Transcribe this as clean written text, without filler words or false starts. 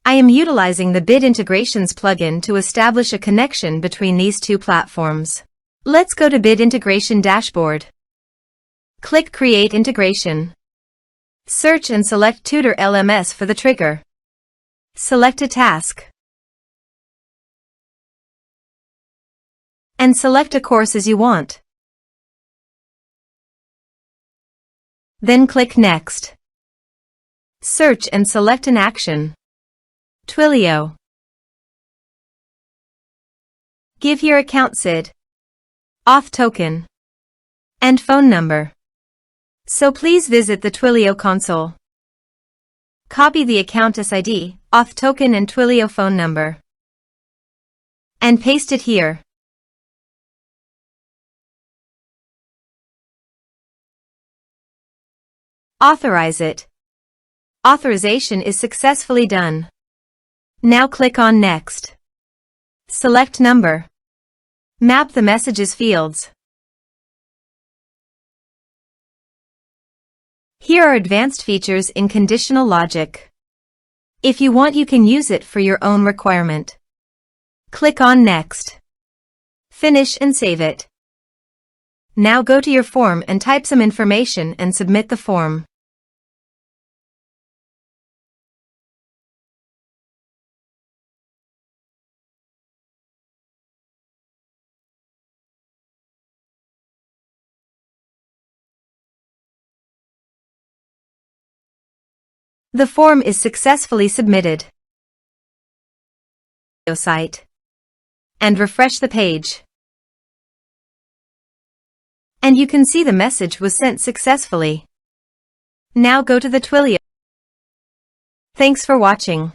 I am utilizing the Bid Integrations plugin to establish a connection between these two platforms. Let's go to Bid Integration Dashboard. Click Create Integration. Search and select Tutor LMS for the trigger. Select a task. And select a course as you want. Then click Next. Search and select an action. Twilio. Give your account SID, auth token, and phone number. So please visit the Twilio console. Copy the account SID, auth token and Twilio phone number. And paste it here. Authorize it. Authorization is successfully done. Now click on Next. Select Number. Map the messages fields. Here are advanced features in conditional logic. If you want, you can use it for your own requirement. Click on Next. Finish and save it. Now go to your form and type some information and submit the form. The form is successfully submitted. Site. And refresh the page. And you can see the message was sent successfully. Now go to the Twilio. Thanks for watching.